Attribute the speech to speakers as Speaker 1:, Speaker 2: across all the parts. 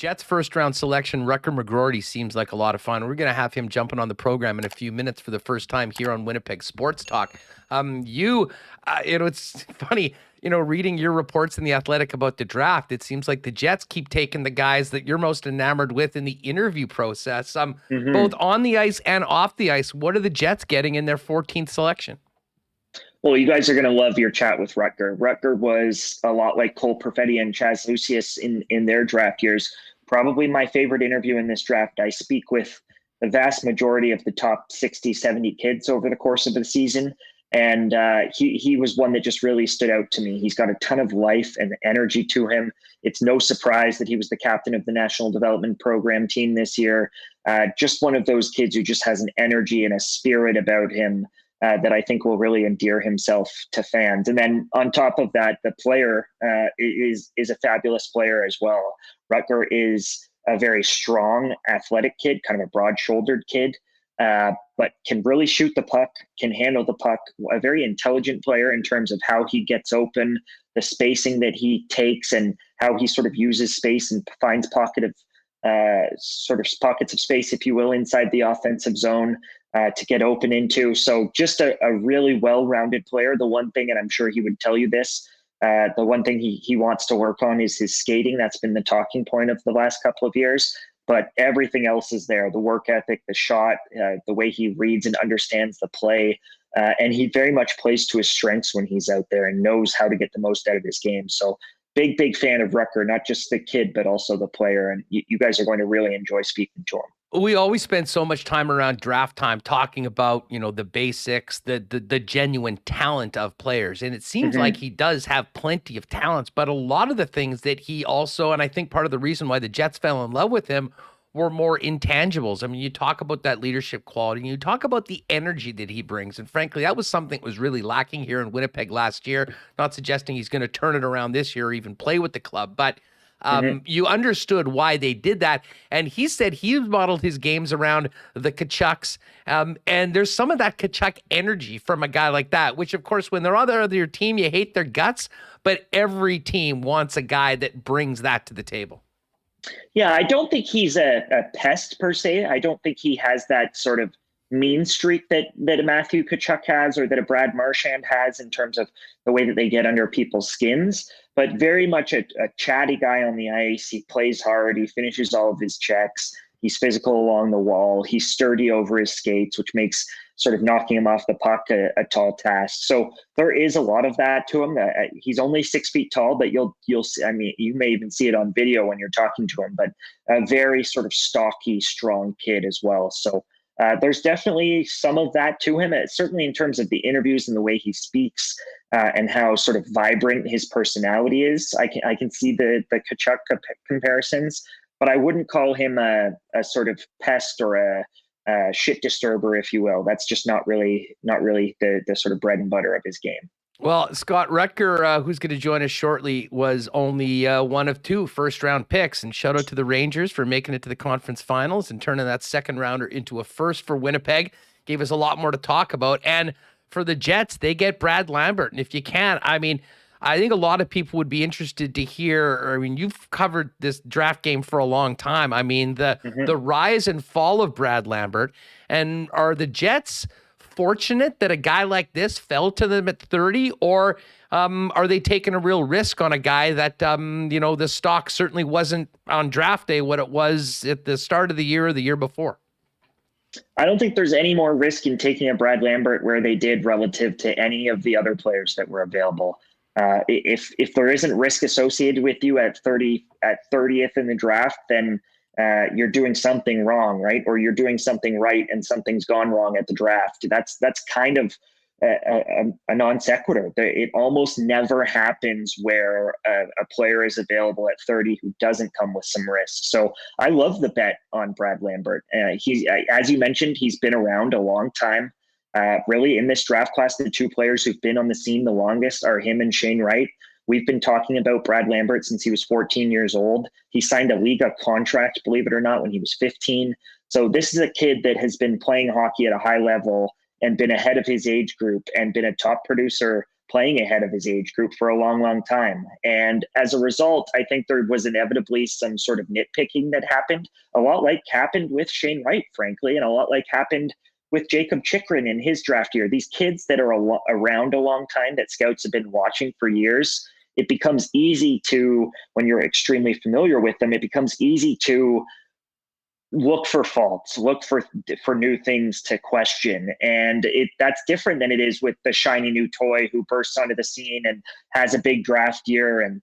Speaker 1: Jets first round selection, Rutger McGroarty, seems like a lot of fun. We're going to have him jumping on the program in a few minutes for the first time here on Winnipeg Sports Talk. It's funny, reading your reports in The Athletic about the draft, it seems like the Jets keep taking the guys that you're most enamored with in the interview process, both on the ice and off the ice. What are the Jets getting in their 14th selection?
Speaker 2: Well, you guys are going to love your chat with Rutger. Rutger was a lot like Cole Perfetti and Chaz Lucius in their draft years. Probably my favorite interview in this draft. I speak with the vast majority of the top 60, 70 kids over the course of the season. And he was one that just really stood out to me. He's got a ton of life and energy to him. It's no surprise that he was the captain of the National Development Program team this year. Just one of those kids who just has an energy and a spirit about him that I think will really endear himself to fans. And then on top of that, the player is a fabulous player as well. Rutger is a very strong, athletic kid, kind of a broad-shouldered kid, but can really shoot the puck, can handle the puck. A very intelligent player in terms of how he gets open, the spacing that he takes, and how he sort of uses space and finds pockets of space, if you will, inside the offensive zone to get open into. So just a really well-rounded player. The one thing, and I'm sure he would tell you this, the one thing he wants to work on is his skating. That's been the talking point of the last couple of years. But everything else is there: the work ethic, the shot, the way he reads and understands the play. And he very much plays to his strengths when he's out there and knows how to get the most out of his game. So big fan of Rutger, not just the kid, but also the player. And you guys are going to really enjoy speaking to him.
Speaker 1: We always spend so much time around draft time talking about, the basics, the genuine talent of players. And it seems like he does have plenty of talents, but a lot of the things that he also, and I think part of the reason why the Jets fell in love with him, were more intangibles. I mean, you talk about that leadership quality, and you talk about the energy that he brings. And frankly, that was something that was really lacking here in Winnipeg last year. Not suggesting he's going to turn it around this year or even play with the club, but you understood why they did that. And he said he modeled his games around the Tkachuks. And there's some of that Tkachuk energy from a guy like that, which, of course, when they're on your team, you hate their guts. But every team wants a guy that brings that to the table.
Speaker 2: Yeah, I don't think he's a pest per se. I don't think he has that sort of mean streak that a Matthew Tkachuk has or that a Brad Marchand has in terms of the way that they get under people's skins, but very much a chatty guy on the ice. He plays hard. He finishes all of his checks. He's physical along the wall. He's sturdy over his skates, which makes sort of knocking him off the puck a tall task. So there is a lot of that to him. He's only 6 feet tall, but you'll see, I mean, you may even see it on video when you're talking to him, but a very sort of stocky, strong kid as well. So there's definitely some of that to him, certainly in terms of the interviews and the way he speaks and how sort of vibrant his personality is. I can see the Tkachuk comparisons, but I wouldn't call him a sort of pest or a shit disturber, if you will. That's just not really the sort of bread and butter of his game.
Speaker 1: Well, Scott Rutger, who's going to join us shortly, was only one of 2 first-round picks. And shout out to the Rangers for making it to the conference finals and turning that second-rounder into a first for Winnipeg. Gave us a lot more to talk about. And for the Jets, they get Brad Lambert. And if you can, I mean, I think a lot of people would be interested to hear. I mean, you've covered this draft game for a long time. I mean, the rise and fall of Brad Lambert. And are the Jets fortunate that a guy like this fell to them at 30, or are they taking a real risk on a guy that, the stock certainly wasn't on draft day what it was at the start of the year or the year before?
Speaker 2: I don't think there's any more risk in taking a Brad Lambert where they did relative to any of the other players that were available. If there isn't risk associated with you at 30th in the draft, then you're doing something wrong, right? Or you're doing something right and something's gone wrong at the draft. That's kind of a non sequitur. It almost never happens where a player is available at 30 who doesn't come with some risk. So I love the bet on Brad Lambert. As you mentioned, he's been around a long time. Really, in this draft class, the 2 players who've been on the scene the longest are him and Shane Wright. We've been talking about Brad Lambert since he was 14 years old. He signed a Liga contract, believe it or not, when he was 15. So this is a kid that has been playing hockey at a high level and been ahead of his age group and been a top producer playing ahead of his age group for a long, long time. And as a result, I think there was inevitably some sort of nitpicking that happened, a lot like happened with Shane Wright, frankly, and a lot like happened with Jacob Chychrun in his draft year. These kids that are around a long time, that scouts have been watching for years, it becomes easy to, when you're extremely familiar with them, it becomes easy to look for faults, look for new things to question. And that's different than it is with the shiny new toy who bursts onto the scene and has a big draft year, and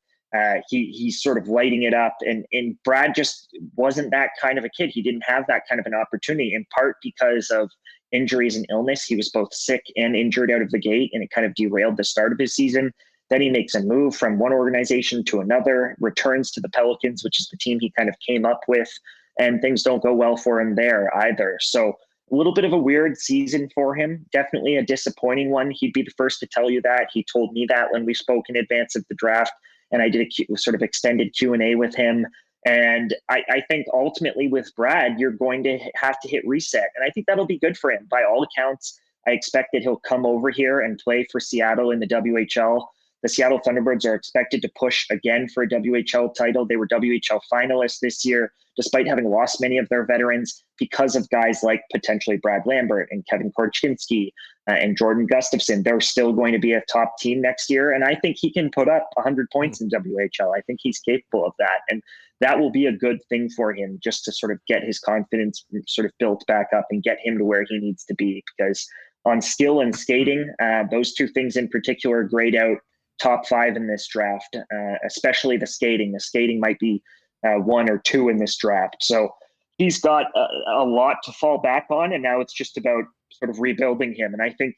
Speaker 2: he's sort of lighting it up. And Brad just wasn't that kind of a kid. He didn't have that kind of an opportunity, in part because of injuries and illness. He was both sick and injured out of the gate, and it kind of derailed the start of his season. Then he makes a move from one organization to another, returns to the Pelicans, which is the team he kind of came up with, and things don't go well for him there either. So a little bit of a weird season for him, definitely a disappointing one. He'd be the first to tell you that. He told me that when we spoke in advance of the draft, and I did a sort of extended Q&A with him. And I think ultimately with Brad, you're going to have to hit reset. And I think that'll be good for him. By all accounts, I expect that he'll come over here and play for Seattle in the WHL. The Seattle Thunderbirds are expected to push again for a WHL title. They were WHL finalists this year, despite having lost many of their veterans because of guys like potentially Brad Lambert and Kevin Korchinski and Jordan Gustafson. They're still going to be a top team next year. And I think he can put up 100 points in WHL. I think he's capable of that. And that will be a good thing for him, just to sort of get his confidence sort of built back up and get him to where he needs to be. Because on skill and skating, those two things in particular grade out top 5 in this draft, especially the skating. The skating might be 1 or 2 in this draft. So he's got a lot to fall back on, and now it's just about sort of rebuilding him. And I think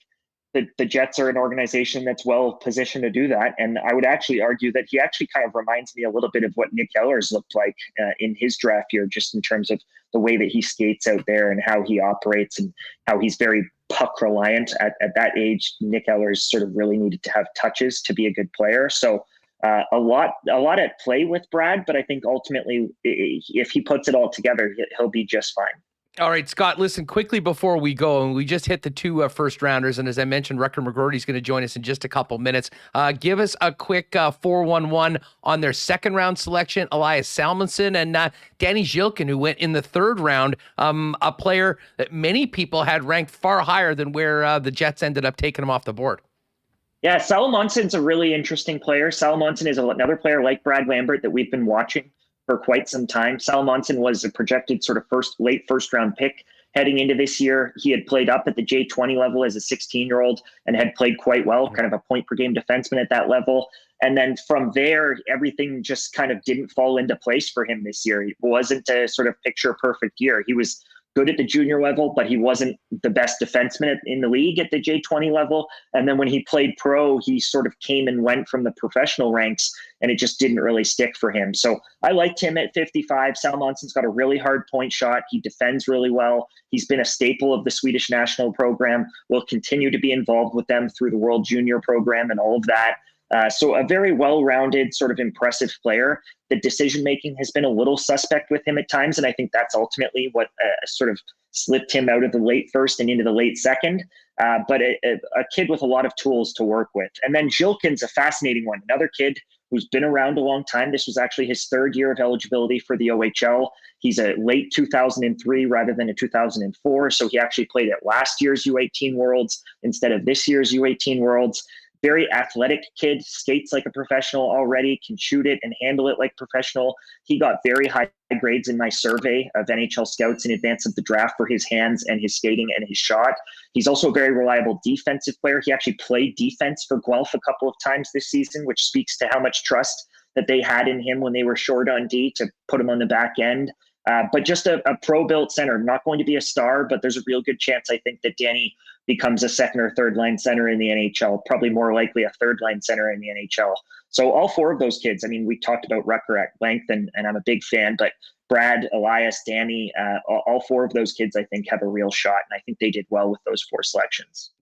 Speaker 2: that the Jets are an organization that's well positioned to do that. And I would actually argue that he actually kind of reminds me a little bit of what Nick Ehlers looked like in his draft year, just in terms of the way that he skates out there and how he operates and how he's very puck reliant. At that age, Nick Ehlers sort of really needed to have touches to be a good player. So a lot at play with Brad, but I think ultimately if he puts it all together, he'll be just fine.
Speaker 1: All right, Scott, listen, quickly before we go, and we just hit the 2 first rounders, and as I mentioned, Rutger McGroarty is going to join us in just a couple minutes. Give us a quick 4-1-1 on their second round selection, Elias Salomonsson and Danny Zhilkin, who went in the 3rd round, a player that many people had ranked far higher than where the Jets ended up taking him off the board.
Speaker 2: Yeah, Salomonsson's a really interesting player. Salomonsson is another player like Brad Lambert that we've been watching for quite some time. Salomonsson was a projected sort of late first round pick heading into this year. He had played up at the J20 level as a 16-year-old and had played quite well, kind of a point per game defenseman at that level. And then from there, everything just kind of didn't fall into place for him this year. It wasn't a sort of picture perfect year. He was good at the junior level, but he wasn't the best defenseman in the league at the J20 level. And then when he played pro, he sort of came and went from the professional ranks, and it just didn't really stick for him. So I liked him at 55. Salomonsson's got a really hard point shot. He defends really well. He's been a staple of the Swedish national program, will continue to be involved with them through the World Junior program and all of that. So a very well-rounded, sort of impressive player. The decision-making has been a little suspect with him at times, and I think that's ultimately what sort of slipped him out of the late first and into the late second. But a kid with a lot of tools to work with. And then Zhilkin's a fascinating one, another kid who's been around a long time. This was actually his 3rd year of eligibility for the OHL. He's a late 2003 rather than a 2004, so he actually played at last year's U18 Worlds instead of this year's U18 Worlds. Very athletic kid, skates like a professional already, can shoot it and handle it like a professional. He got very high grades in my survey of NHL scouts in advance of the draft for his hands and his skating and his shot. He's also a very reliable defensive player. He actually played defense for Guelph a couple of times this season, which speaks to how much trust that they had in him when they were short on D to put him on the back end. But just a pro-built center, not going to be a star, but there's a real good chance, I think, that Danny becomes a 2nd or 3rd line center in the NHL, probably more likely a 3rd line center in the NHL. So all 4 of those kids, I mean, we talked about Rutger at length, and I'm a big fan, but Brad, Elias, Danny, all 4 of those kids, I think, have a real shot, and I think they did well with those 4 selections.